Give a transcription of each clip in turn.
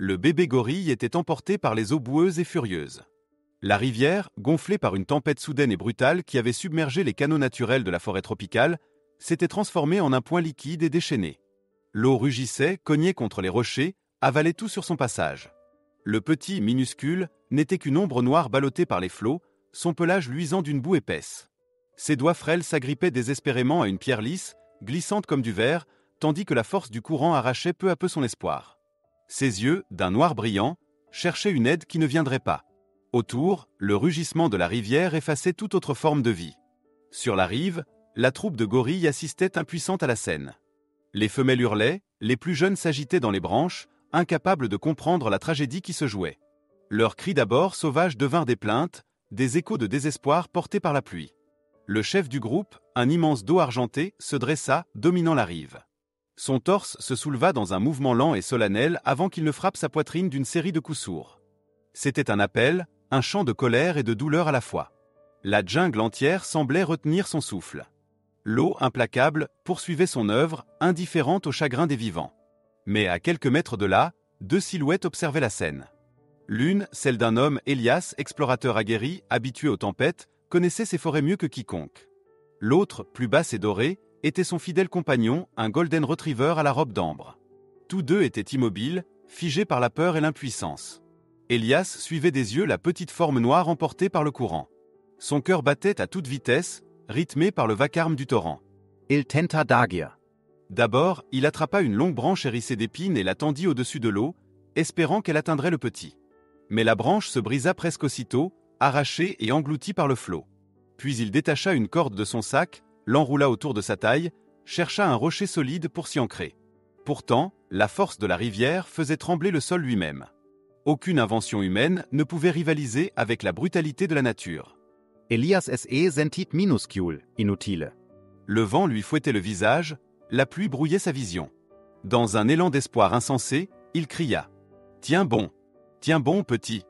Le bébé gorille était emporté par les eaux boueuses et furieuses. La rivière, gonflée par une tempête soudaine et brutale qui avait submergé les canaux naturels de la forêt tropicale, s'était transformée en un point liquide et déchaîné. L'eau rugissait, cognait contre les rochers, avalait tout sur son passage. Le petit, minuscule, n'était qu'une ombre noire ballottée par les flots, son pelage luisant d'une boue épaisse. Ses doigts frêles s'agrippaient désespérément à une pierre lisse, glissante comme du verre, tandis que la force du courant arrachait peu à peu son espoir. Ses yeux, d'un noir brillant, cherchaient une aide qui ne viendrait pas. Autour, le rugissement de la rivière effaçait toute autre forme de vie. Sur la rive, la troupe de gorilles assistait impuissante à la scène. Les femelles hurlaient, les plus jeunes s'agitaient dans les branches, incapables de comprendre la tragédie qui se jouait. Leurs cris d'abord sauvages devinrent des plaintes, des échos de désespoir portés par la pluie. Le chef du groupe, un immense dos argenté, se dressa, dominant la rive. Son torse se souleva dans un mouvement lent et solennel avant qu'il ne frappe sa poitrine d'une série de coups sourds. C'était un appel, un chant de colère et de douleur à la fois. La jungle entière semblait retenir son souffle. L'eau, implacable, poursuivait son œuvre, indifférente au chagrin des vivants. Mais à quelques mètres de là, deux silhouettes observaient la scène. L'une, celle d'un homme, Elias, explorateur aguerri, habitué aux tempêtes, connaissait ces forêts mieux que quiconque. L'autre, plus basse et dorée, était son fidèle compagnon, un golden retriever à la robe d'ambre. Tous deux étaient immobiles, figés par la peur et l'impuissance. Elias suivait des yeux la petite forme noire emportée par le courant. Son cœur battait à toute vitesse, rythmé par le vacarme du torrent. Il tenta d'agir. D'abord, il attrapa une longue branche hérissée d'épines et la tendit au-dessus de l'eau, espérant qu'elle atteindrait le petit. Mais la branche se brisa presque aussitôt, arrachée et engloutie par le flot. Puis il détacha une corde de son sac, l'enroula autour de sa taille, chercha un rocher solide pour s'y ancrer. Pourtant, la force de la rivière faisait trembler le sol lui-même. Aucune invention humaine ne pouvait rivaliser avec la brutalité de la nature. Elias se sentit minuscule, inutile. Le vent lui fouettait le visage, la pluie brouillait sa vision. Dans un élan d'espoir insensé, il cria « Tiens bon, petit !»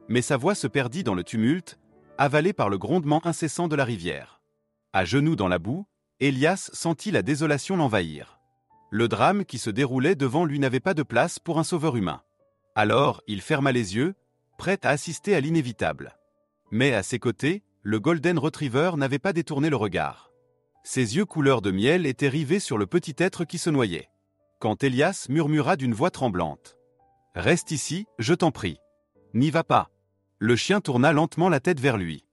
Mais sa voix se perdit dans le tumulte, avalée par le grondement incessant de la rivière. À genoux dans la boue, Elias sentit la désolation l'envahir. Le drame qui se déroulait devant lui n'avait pas de place pour un sauveur humain. Alors, il ferma les yeux, prêt à assister à l'inévitable. Mais à ses côtés, le golden retriever n'avait pas détourné le regard. Ses yeux couleur de miel étaient rivés sur le petit être qui se noyait. Quand Elias murmura d'une voix tremblante « Reste ici, je t'en prie. N'y va pas !» Le chien tourna lentement la tête vers lui.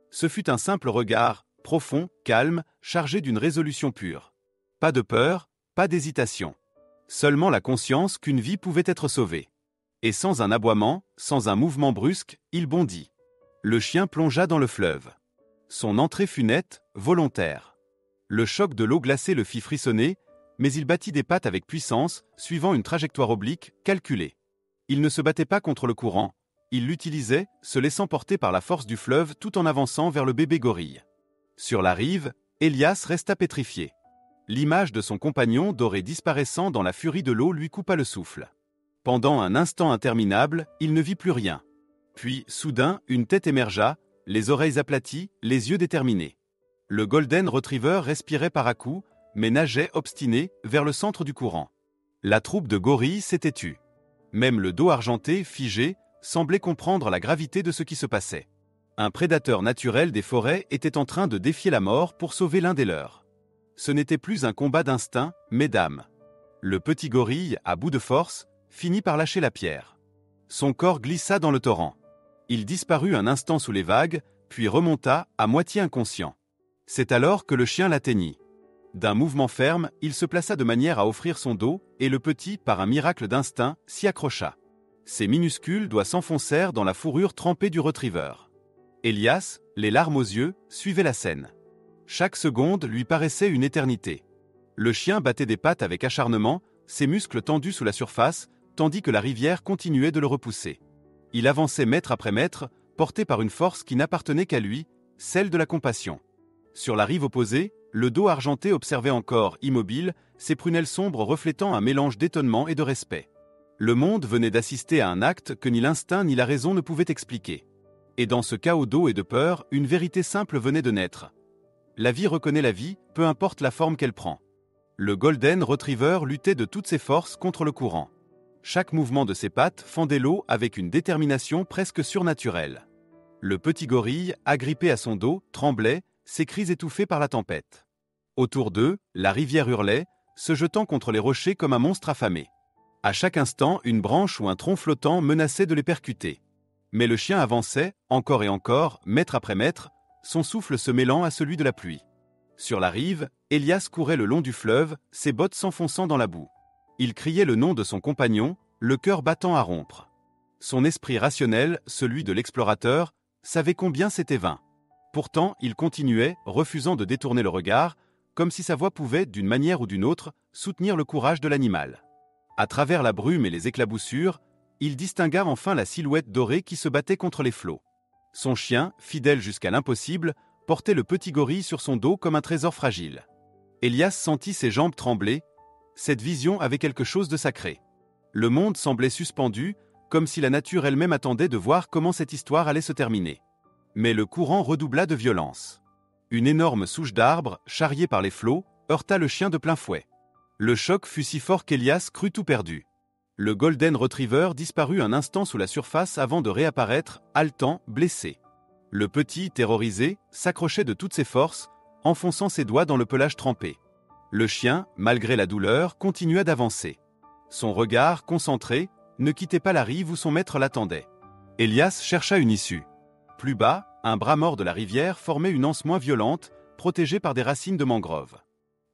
Ce fut un simple regard, profond, calme, chargé d'une résolution pure. Pas de peur, pas d'hésitation. Seulement la conscience qu'une vie pouvait être sauvée. Et sans un aboiement, sans un mouvement brusque, il bondit. Le chien plongea dans le fleuve. Son entrée fut nette, volontaire. Le choc de l'eau glacée le fit frissonner, mais il battit des pattes avec puissance, suivant une trajectoire oblique, calculée. Il ne se battait pas contre le courant, il l'utilisait, se laissant porter par la force du fleuve tout en avançant vers le bébé gorille. Sur la rive, Elias resta pétrifié. L'image de son compagnon doré disparaissant dans la furie de l'eau lui coupa le souffle. Pendant un instant interminable, il ne vit plus rien. Puis, soudain, une tête émergea, les oreilles aplaties, les yeux déterminés. Le golden retriever respirait par à-coups, mais nageait, obstiné, vers le centre du courant. La troupe de gorilles s'était tue. Même le dos argenté, figé, semblait comprendre la gravité de ce qui se passait. Un prédateur naturel des forêts était en train de défier la mort pour sauver l'un des leurs. Ce n'était plus un combat d'instinct, mais d'âme. Le petit gorille, à bout de force, finit par lâcher la pierre. Son corps glissa dans le torrent. Il disparut un instant sous les vagues, puis remonta, à moitié inconscient. C'est alors que le chien l'atteignit. D'un mouvement ferme, il se plaça de manière à offrir son dos, et le petit, par un miracle d'instinct, s'y accrocha. Ses minuscules doigts s'enfoncèrent dans la fourrure trempée du retriever. Elias, les larmes aux yeux, suivait la scène. Chaque seconde lui paraissait une éternité. Le chien battait des pattes avec acharnement, ses muscles tendus sous la surface, tandis que la rivière continuait de le repousser. Il avançait mètre après mètre, porté par une force qui n'appartenait qu'à lui, celle de la compassion. Sur la rive opposée, le dos argenté observait encore, immobile, ses prunelles sombres reflétant un mélange d'étonnement et de respect. Le monde venait d'assister à un acte que ni l'instinct ni la raison ne pouvaient expliquer. Et dans ce chaos d'eau et de peur, une vérité simple venait de naître. La vie reconnaît la vie, peu importe la forme qu'elle prend. Le golden retriever luttait de toutes ses forces contre le courant. Chaque mouvement de ses pattes fendait l'eau avec une détermination presque surnaturelle. Le petit gorille, agrippé à son dos, tremblait, ses cris étouffés par la tempête. Autour d'eux, la rivière hurlait, se jetant contre les rochers comme un monstre affamé. À chaque instant, une branche ou un tronc flottant menaçait de les percuter. Mais le chien avançait, encore et encore, mètre après mètre, son souffle se mêlant à celui de la pluie. Sur la rive, Elias courait le long du fleuve, ses bottes s'enfonçant dans la boue. Il criait le nom de son compagnon, le cœur battant à rompre. Son esprit rationnel, celui de l'explorateur, savait combien c'était vain. Pourtant, il continuait, refusant de détourner le regard, comme si sa voix pouvait, d'une manière ou d'une autre, soutenir le courage de l'animal. À travers la brume et les éclaboussures, il distingua enfin la silhouette dorée qui se battait contre les flots. Son chien, fidèle jusqu'à l'impossible, portait le petit gorille sur son dos comme un trésor fragile. Elias sentit ses jambes trembler. Cette vision avait quelque chose de sacré. Le monde semblait suspendu, comme si la nature elle-même attendait de voir comment cette histoire allait se terminer. Mais le courant redoubla de violence. Une énorme souche d'arbre, charriée par les flots, heurta le chien de plein fouet. Le choc fut si fort qu'Elias crut tout perdu. Le Golden Retriever disparut un instant sous la surface avant de réapparaître, haletant, blessé. Le petit, terrorisé, s'accrochait de toutes ses forces, enfonçant ses doigts dans le pelage trempé. Le chien, malgré la douleur, continua d'avancer. Son regard, concentré, ne quittait pas la rive où son maître l'attendait. Elias chercha une issue. Plus bas, un bras mort de la rivière formait une anse moins violente, protégée par des racines de mangrove.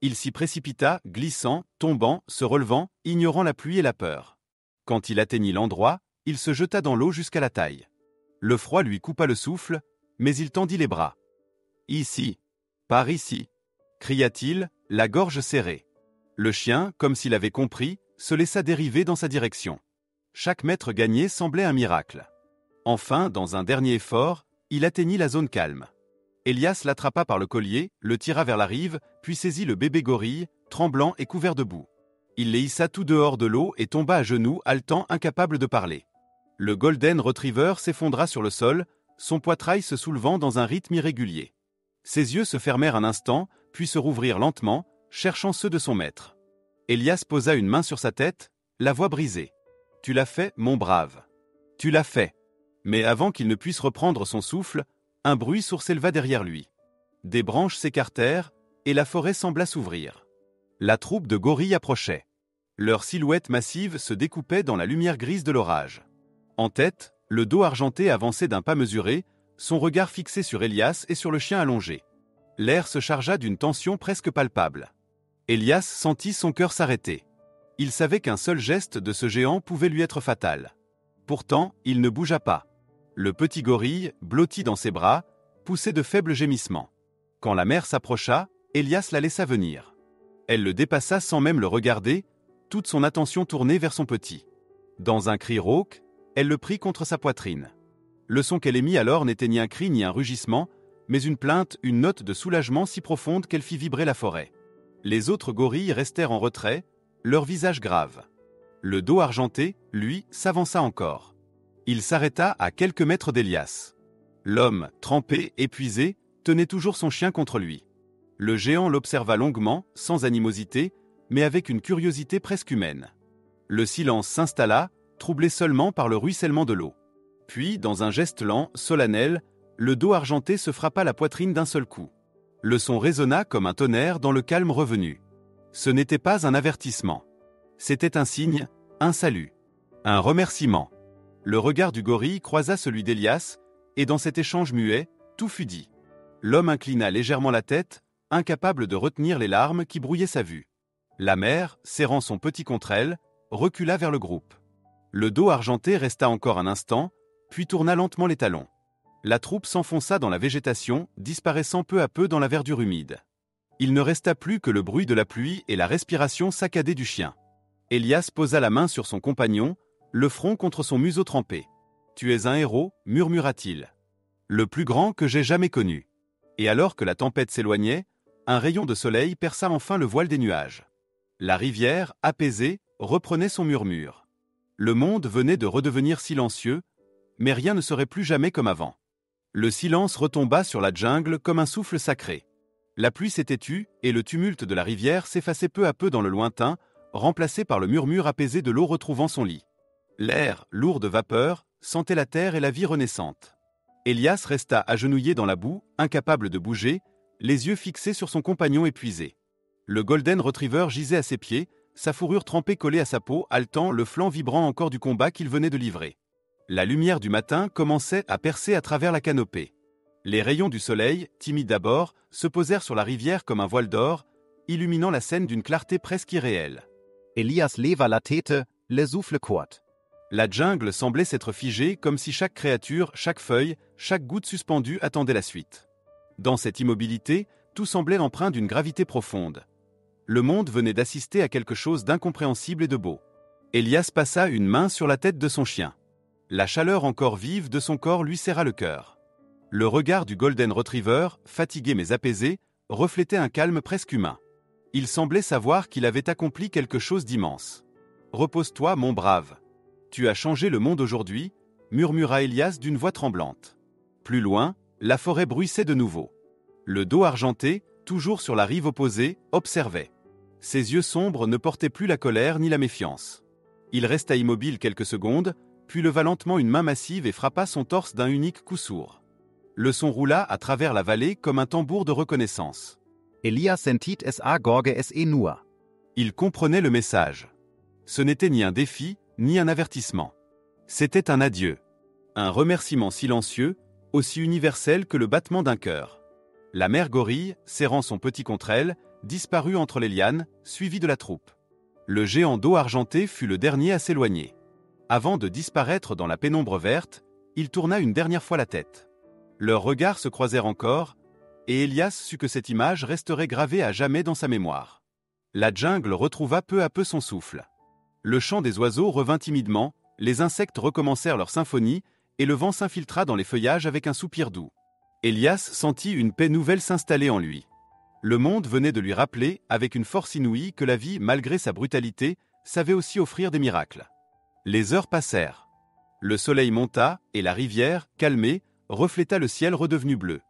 Il s'y précipita, glissant, tombant, se relevant, ignorant la pluie et la peur. Quand il atteignit l'endroit, il se jeta dans l'eau jusqu'à la taille. Le froid lui coupa le souffle, mais il tendit les bras. « Ici, par ici !» cria-t-il, la gorge serrée. Le chien, comme s'il avait compris, se laissa dériver dans sa direction. Chaque mètre gagné semblait un miracle. Enfin, dans un dernier effort, il atteignit la zone calme. Elias l'attrapa par le collier, le tira vers la rive, puis saisit le bébé gorille, tremblant et couvert de boue. Il les hissa tout dehors de l'eau et tomba à genoux, haletant, incapable de parler. Le Golden Retriever s'effondra sur le sol, son poitrail se soulevant dans un rythme irrégulier. Ses yeux se fermèrent un instant, puis se rouvrirent lentement, cherchant ceux de son maître. Elias posa une main sur sa tête, la voix brisée. « Tu l'as fait, mon brave. Tu l'as fait. » Mais avant qu'il ne puisse reprendre son souffle, un bruit sourd s'éleva derrière lui. Des branches s'écartèrent, et la forêt sembla s'ouvrir. La troupe de gorilles approchait. Leurs silhouettes massives se découpaient dans la lumière grise de l'orage. En tête, le dos argenté avançait d'un pas mesuré, son regard fixé sur Elias et sur le chien allongé. L'air se chargea d'une tension presque palpable. Elias sentit son cœur s'arrêter. Il savait qu'un seul geste de ce géant pouvait lui être fatal. Pourtant, il ne bougea pas. Le petit gorille, blotti dans ses bras, poussait de faibles gémissements. Quand la mère s'approcha, Elias la laissa venir. Elle le dépassa sans même le regarder, toute son attention tournée vers son petit. Dans un cri rauque, elle le prit contre sa poitrine. Le son qu'elle émit alors n'était ni un cri ni un rugissement, mais une plainte, une note de soulagement si profonde qu'elle fit vibrer la forêt. Les autres gorilles restèrent en retrait, leur visage grave. Le dos argenté, lui, s'avança encore. Il s'arrêta à quelques mètres d'Elias. L'homme, trempé, épuisé, tenait toujours son chien contre lui. Le géant l'observa longuement, sans animosité, mais avec une curiosité presque humaine. Le silence s'installa, troublé seulement par le ruissellement de l'eau. Puis, dans un geste lent, solennel, le dos argenté se frappa la poitrine d'un seul coup. Le son résonna comme un tonnerre dans le calme revenu. Ce n'était pas un avertissement. C'était un signe, un salut, un remerciement. Le regard du gorille croisa celui d'Elias, et dans cet échange muet, tout fut dit. L'homme inclina légèrement la tête, incapable de retenir les larmes qui brouillaient sa vue. La mère, serrant son petit contre elle, recula vers le groupe. Le dos argenté resta encore un instant, puis tourna lentement les talons. La troupe s'enfonça dans la végétation, disparaissant peu à peu dans la verdure humide. Il ne resta plus que le bruit de la pluie et la respiration saccadée du chien. Elias posa la main sur son compagnon, le front contre son museau trempé. « Tu es un héros » murmura-t-il. « Le plus grand que j'ai jamais connu. » Et alors que la tempête s'éloignait, un rayon de soleil perça enfin le voile des nuages. La rivière, apaisée, reprenait son murmure. Le monde venait de redevenir silencieux, mais rien ne serait plus jamais comme avant. Le silence retomba sur la jungle comme un souffle sacré. La pluie s'était tue et le tumulte de la rivière s'effaçait peu à peu dans le lointain, remplacé par le murmure apaisé de l'eau retrouvant son lit. L'air, lourd de vapeur, sentait la terre et la vie renaissante. Elias resta agenouillé dans la boue, incapable de bouger, les yeux fixés sur son compagnon épuisé. Le Golden Retriever gisait à ses pieds, sa fourrure trempée collée à sa peau, haletant, le flanc vibrant encore du combat qu'il venait de livrer. La lumière du matin commençait à percer à travers la canopée. Les rayons du soleil, timides d'abord, se posèrent sur la rivière comme un voile d'or, illuminant la scène d'une clarté presque irréelle. Elias leva la tête, le souffle court. La jungle semblait s'être figée comme si chaque créature, chaque feuille, chaque goutte suspendue attendait la suite. Dans cette immobilité, tout semblait l'empreinte d'une gravité profonde. Le monde venait d'assister à quelque chose d'incompréhensible et de beau. Elias passa une main sur la tête de son chien. La chaleur encore vive de son corps lui serra le cœur. Le regard du Golden Retriever, fatigué mais apaisé, reflétait un calme presque humain. Il semblait savoir qu'il avait accompli quelque chose d'immense. « Repose-toi, mon brave. Tu as changé le monde aujourd'hui » murmura Elias d'une voix tremblante. Plus loin, la forêt bruissait de nouveau. Le dos argenté, toujours sur la rive opposée, observait. Ses yeux sombres ne portaient plus la colère ni la méfiance. Il resta immobile quelques secondes, puis leva lentement une main massive et frappa son torse d'un unique coup sourd. Le son roula à travers la vallée comme un tambour de reconnaissance. Elias sentit es a gorge es nur. Il comprenait le message. Ce n'était ni un défi, ni un avertissement. C'était un adieu. Un remerciement silencieux, aussi universel que le battement d'un cœur. La mère gorille, serrant son petit contre elle, disparut entre les lianes, suivie de la troupe. Le géant d'eau argenté fut le dernier à s'éloigner. Avant de disparaître dans la pénombre verte, il tourna une dernière fois la tête. Leurs regards se croisèrent encore, et Elias sut que cette image resterait gravée à jamais dans sa mémoire. La jungle retrouva peu à peu son souffle. Le chant des oiseaux revint timidement, les insectes recommencèrent leur symphonie, et le vent s'infiltra dans les feuillages avec un soupir doux. Elias sentit une paix nouvelle s'installer en lui. Le monde venait de lui rappeler, avec une force inouïe, que la vie, malgré sa brutalité, savait aussi offrir des miracles. Les heures passèrent. Le soleil monta, et la rivière, calmée, refléta le ciel redevenu bleu.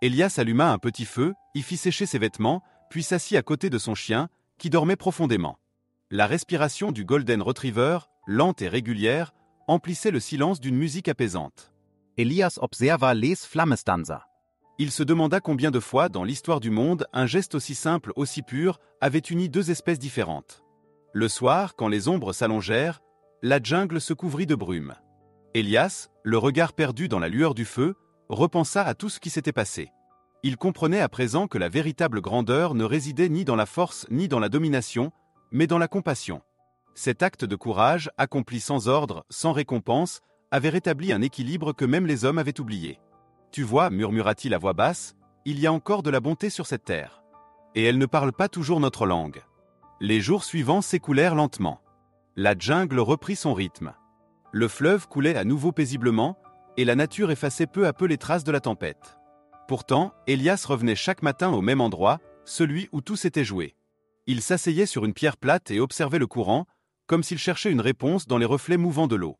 Elias alluma un petit feu, y fit sécher ses vêtements, puis s'assit à côté de son chien, qui dormait profondément. La respiration du Golden Retriever, lente et régulière, emplissait le silence d'une musique apaisante. Elias observa les flammestanza. Il se demanda combien de fois, dans l'histoire du monde, un geste aussi simple, aussi pur, avait uni deux espèces différentes. Le soir, quand les ombres s'allongèrent, la jungle se couvrit de brume. Elias, le regard perdu dans la lueur du feu, repensa à tout ce qui s'était passé. Il comprenait à présent que la véritable grandeur ne résidait ni dans la force ni dans la domination, mais dans la compassion. Cet acte de courage, accompli sans ordre, sans récompense, avait rétabli un équilibre que même les hommes avaient oublié. « Tu vois, murmura-t-il à voix basse, il y a encore de la bonté sur cette terre. Et elle ne parle pas toujours notre langue. » Les jours suivants s'écoulèrent lentement. La jungle reprit son rythme. Le fleuve coulait à nouveau paisiblement, et la nature effaçait peu à peu les traces de la tempête. Pourtant, Elias revenait chaque matin au même endroit, celui où tout s'était joué. Il s'asseyait sur une pierre plate et observait le courant, comme s'il cherchait une réponse dans les reflets mouvants de l'eau.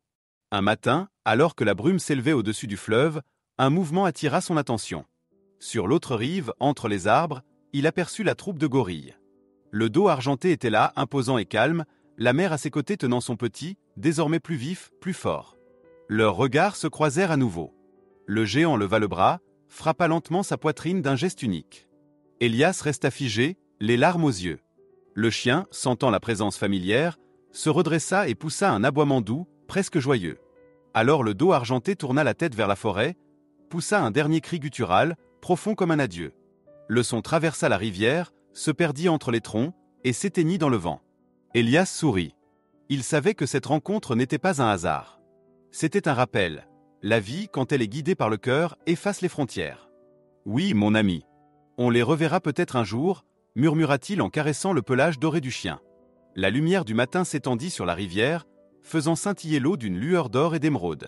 Un matin, alors que la brume s'élevait au-dessus du fleuve, un mouvement attira son attention. Sur l'autre rive, entre les arbres, il aperçut la troupe de gorilles. Le dos argenté était là, imposant et calme, la mère à ses côtés tenant son petit, désormais plus vif, plus fort. Leurs regards se croisèrent à nouveau. Le géant leva le bras, frappa lentement sa poitrine d'un geste unique. Elias resta figé, les larmes aux yeux. Le chien, sentant la présence familière, se redressa et poussa un aboiement doux, presque joyeux. Alors le dos argenté tourna la tête vers la forêt, poussa un dernier cri guttural, profond comme un adieu. Le son traversa la rivière, se perdit entre les troncs et s'éteignit dans le vent. Elias sourit. Il savait que cette rencontre n'était pas un hasard. C'était un rappel. La vie, quand elle est guidée par le cœur, efface les frontières. « Oui, mon ami. On les reverra peut-être un jour » murmura-t-il en caressant le pelage doré du chien. La lumière du matin s'étendit sur la rivière, faisant scintiller l'eau d'une lueur d'or et d'émeraude.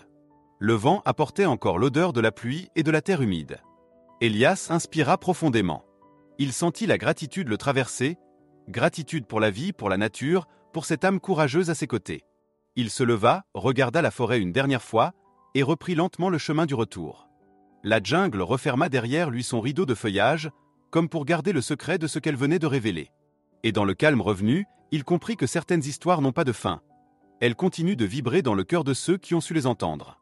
Le vent apportait encore l'odeur de la pluie et de la terre humide. Elias inspira profondément. Il sentit la gratitude le traverser, gratitude pour la vie, pour la nature, pour cette âme courageuse à ses côtés. Il se leva, regarda la forêt une dernière fois, et reprit lentement le chemin du retour. La jungle referma derrière lui son rideau de feuillage, comme pour garder le secret de ce qu'elle venait de révéler. Et dans le calme revenu, il comprit que certaines histoires n'ont pas de fin. Elles continuent de vibrer dans le cœur de ceux qui ont su les entendre.